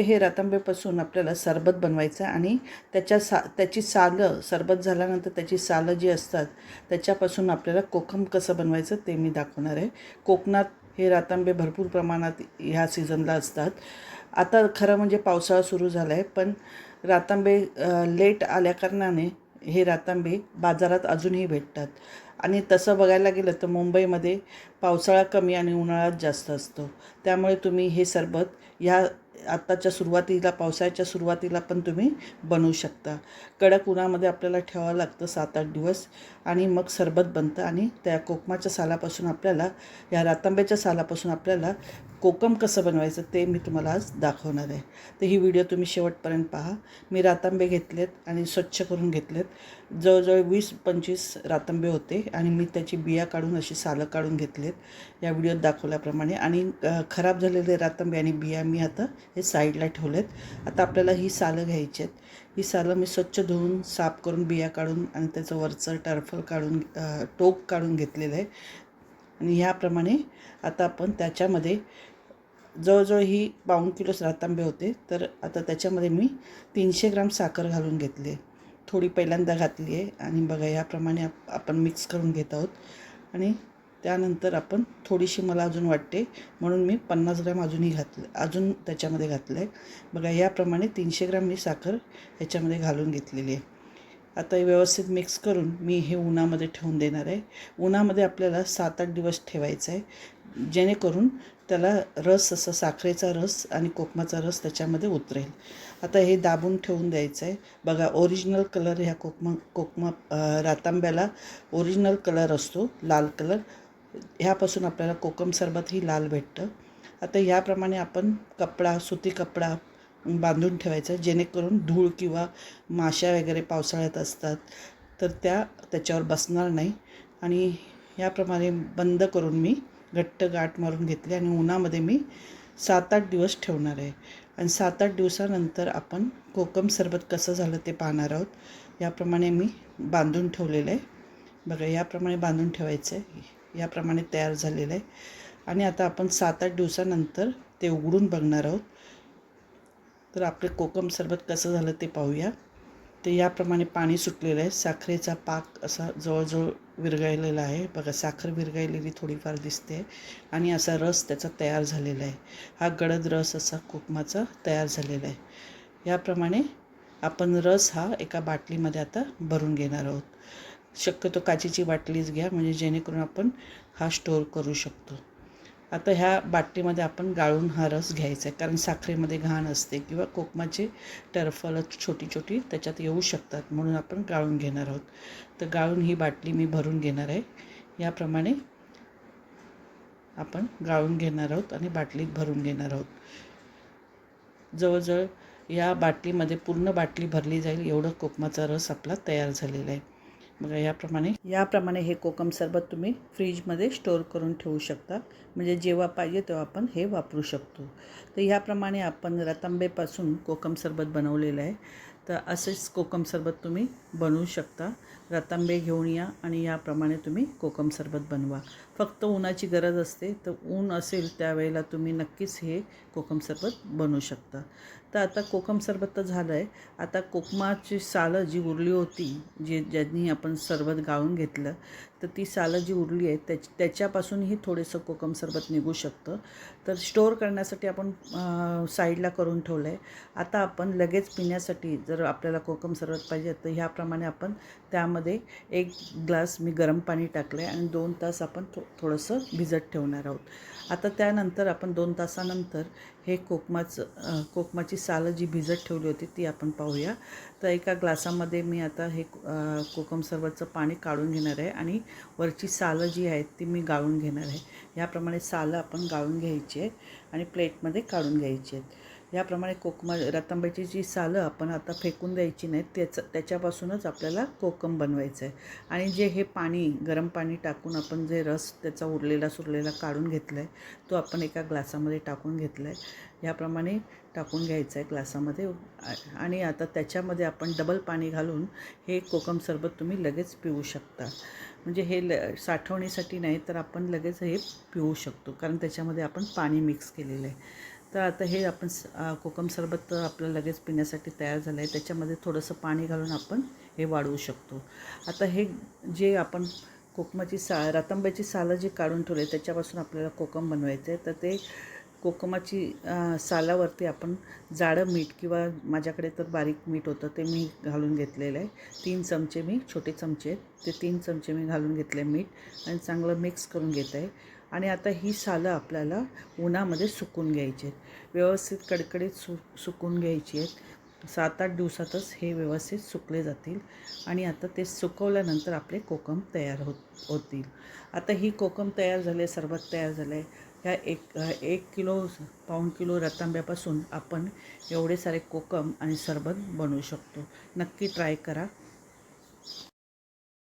हे रतांब्यापासून आपल्याला सरबत बनवायचं आणि त्याची सालं सरबत झाल्यानंतर त्याची सालं जी असतात त्याच्यापासून आपल्याला कोकम कसं बनवायचं ते मी दाखवणार आहे. कोकणात हे रतांबे भरपूर प्रमाणात ह्या सीझनला असतात. आता खरं म्हणजे पावसाळा सुरू झाला आहे, पण रतांबे लेट आल्याकारणाने हे रतांबे बाजारात अजूनही भेटतात. आणि तसं बघायला गेलं तर मुंबईमध्ये पावसाळा कमी आणि उन्हाळ्यात जास्त असतो. त्यामुळे तुम्ही हे सरबत ह्या आत्ताच्या सुरुवातीला पावसाळ्याच्या सुरुवातीला पण तुम्ही बनवू शकता. कडक उन्हामध्ये आपल्याला ठेवावं लागतं 7-8 दिवस आणि मग सरबत बनतं. आणि त्या कोकमाच्या सालापासून आपल्याला या रतांब्याच्या सालापासून आपल्याला कोकम कसं बनवायचं ते मी तुम्हाला आज दाखवणार आहे. तर ही व्हिडिओ तुम्ही शेवटपर्यंत पहा. मी रतांबे घेतलेत आणि स्वच्छ करून घेतलेत. जवळजवळ 20-25 रतांबे होते आणि मी त्याची बिया काढून अशी सालं काढून घेतलेत या व्हिडिओत दाखवल्याप्रमाणे. आणि खराब झालेले रतांबे आणि बिया मी आता हे साईडला ठेवलेत. आता आपल्याला ही सालं घ्यायची आहेत. ही सालं मी स्वच्छ धुवून साफ करून बिया काढून आणि त्याचं वरचं टरफल काढून टोक काढून घेतलेलं आहे. आणि ह्याप्रमाणे आता आपण त्याच्यामध्ये जवळजवळ ही 1.25 किलो रतांबे होते, तर आता त्याच्यामध्ये मी 300 ग्राम साखर घालून घेतली आहे. थोडी पहिल्यांदा घातली आहे आणि बघा याप्रमाणे आपण मिक्स करून घेत आहोत. आणि त्यानंतर आपण थोडीशी मला अजून वाटते म्हणून मी 50 ग्राम अजून त्याच्यामध्ये घातलं आहे. बघा याप्रमाणे 300 ग्राम मी साखर ह्याच्यामध्ये घालून घेतलेली आहे. आता हे व्यवस्थित मिक्स करून मी हे उन्हामध्ये ठेवून देणार आहे. उन्हामध्ये आपल्याला 7-8 दिवस ठेवायचं आहे, जेणेकरून त्याला रस असा साखरेचा रस आणि कोकमाचा रस त्याच्यामध्ये उतरेल. आता हे दाबून ठेवून द्यायचं आहे. बघा ओरिजिनल कलर ह्या कोकमा रतांब्याला ओरिजिनल कलर असतो, लाल कलर. ह्यापासून आपल्याला कोकम सरबत ही लाल भेटतं. आता ह्याप्रमाणे आपण सुती कपडा बांधून ठेवायचा, जेणेकरून धूळ किंवा माशा वगैरे पावसाळ्यात असतात तर त्याच्यावर बसणार नाही. आणि याप्रमाणे बंद करून मी घट्ट गाठ मारून घेतली आणि उन्हामध्ये मी 7-8 दिवस ठेवणार आहे. आणि 7-8 दिवसानंतर आपण कोकम सरबत कसं झालं ते पाहणार आहोत. याप्रमाणे मी बांधून ठेवलेलं आहे. बघा याप्रमाणे बांधून ठेवायचं आहे. याप्रमाणे तयार झालेलं आहे. आणि आता आपण 7-8 दिवसानंतर ते उघडून बघणार आहोत. तर आपले कोकम सरबत कसं झालं ते पाहूया. ते याप्रमाणे पाणी सुटलेलं आहे. साखरेचा पाक असा जवळजवळ विरघळलेला आहे. बघा साखर विरघळलेली थोडीफार दिसते आणि असा रस त्याचा तयार झालेला आहे. हा गडद रस असा कोकमाचा तयार झालेला आहे. याप्रमाणे आपण रस हा एका बाटलीमध्ये आता भरून घेणार आहोत. शक्यतो काचेची बाटलीच घ्या, म्हणजे जेणेकरून आपण हा स्टोअर करू शकतो. आता ह्या बाटलीमध्ये आपण गाळून हा रस घ्यायचा आहे, कारण साखरेमध्ये घाण असते किंवा कोकमाचे टरफलं छोटी छोटी त्याच्यात येऊ शकतात, म्हणून आपण गाळून घेणार आहोत. तर गाळून ही बाटली मी भरून घेणार आहे. याप्रमाणे आपण गाळून घेणार आहोत आणि बाटलीत भरून घेणार आहोत. जवळजवळ या बाटलीमध्ये पूर्ण बाटली भरली जाईल एवढं कोकमाचा रस आपला तयार झालेला आहे. बघा याप्रमाणे हे कोकम सरबत तुम्ही फ्रीजमध्ये स्टोअर करून ठेवू शकता, म्हणजे जेव्हा पाहिजे तेव्हा आपण हे वापरू शकतो. तर ह्याप्रमाणे आपण रतांबेपासून कोकम सरबत बनवलेलं आहे. तर असेच कोकम सरबत तुम्ही बनवू शकता. रतांबे घेऊन या आणि याप्रमाणे तुम्ही कोकम सरबत बनवा. फक्त उन्हाची गरज असते, तर ऊन असेल त्यावेळेला तुम्ही नक्कीच हे कोकम सरबत बनवू शकता. तर आता कोकम सरबत तर झालं आहे. आता कोकमाची सालं जी उरली होती, ज्यांनी आपण सरबत गाळून घेतलं, तर ती सालं जी उरली आहे त्याच्यापासूनही थोडंसं कोकम सरबत निघू शकतं. तर स्टोअर करण्यासाठी आपण साईडला करून ठेवलं आहे. आता आपण लगेच पिण्यासाठी जर आपल्याला कोकम सरबत पाहिजे तर ह्याप्रमाणे आपण त्यामध्ये 1 ग्लास मी गरम पाणी टाकलं आहे आणि 2 तास आपण थोडंसं भिजत ठेवणार आहोत. आता त्यानंतर आपण 2 तासानंतर हे कोकमाची सालं जी भिजत ठेवली होती ती आपण पाहूया. तर एका ग्लासामध्ये मी आता हे कोकम सरबतचं पाणी काढून घेणार आहे आणि वरची सालं जी आहेत ती मी गाळून घेणार आहे. याप्रमाणे सालं आपण गाळून घ्यायची आहे आणि प्लेटमध्ये काढून घ्यायची आहेत. याप्रमाणे रतांब्याची जी सालं आपण आता फेकून द्यायची नाहीत, त्याच्यापासूनच आपल्याला कोकम बनवायचं आहे. आणि जे हे गरम पाणी टाकून आपण जे रस त्याचा उरलेला सुरलेला काढून घेतला आहे तो आपण एका ग्लासामध्ये टाकून घेतला आहे. याप्रमाणे टाकून घ्यायचं आहे ग्लासामध्ये. आणि आता त्याच्यामध्ये आपण डबल पाणी घालून हे कोकम सरबत तुम्ही लगेच पिऊ शकता. म्हणजे हे साठवणीसाठी नाही तर आपण लगेच हे पिऊ शकतो, कारण त्याच्यामध्ये आपण पाणी मिक्स केलेलं आहे. तर आता हे आपण कोकम सरबत आपलं लगेच पिण्यासाठी तयार झालं आहे. त्याच्यामध्ये थोडंसं पाणी घालून आपण हे वाढवू शकतो. आता हे जे आपण कोकमाची रतांब्याची सालं जी काढून ठेवली त्याच्यापासून आपल्याला कोकम बनवायचं आहे. तर ते कोकमाची सालावरती आपण जाडं मीठ किंवा माझ्याकडे तर बारीक मीठ होतं ते मी घालून घेतलेलं आहे. 3 चमचे मी छोटे चमचे आहेत ते 3 चमचे मी घालून घेतले मीठ आणि चांगलं मिक्स करून घेत आहे. आणि आता ही सालं आपल्याला उन्हामध्ये सुकून घ्यायची आहेत. व्यवस्थित कडकडीत सुकून घ्यायची आहेत. 7-8 दिवसातच हे व्यवस्थित सुकले जातील आणि आता ते सुकवल्यानंतर आपले कोकम तयार होतील. आता ही कोकम तयार झाले, सरबत तयार झालं आहे. ह्या 1 किलो पाऊण किलो रतांब्यापासून आपण एवढे सारे कोकम आणि सरबत बनवू शकतो. नक्की ट्राय करा.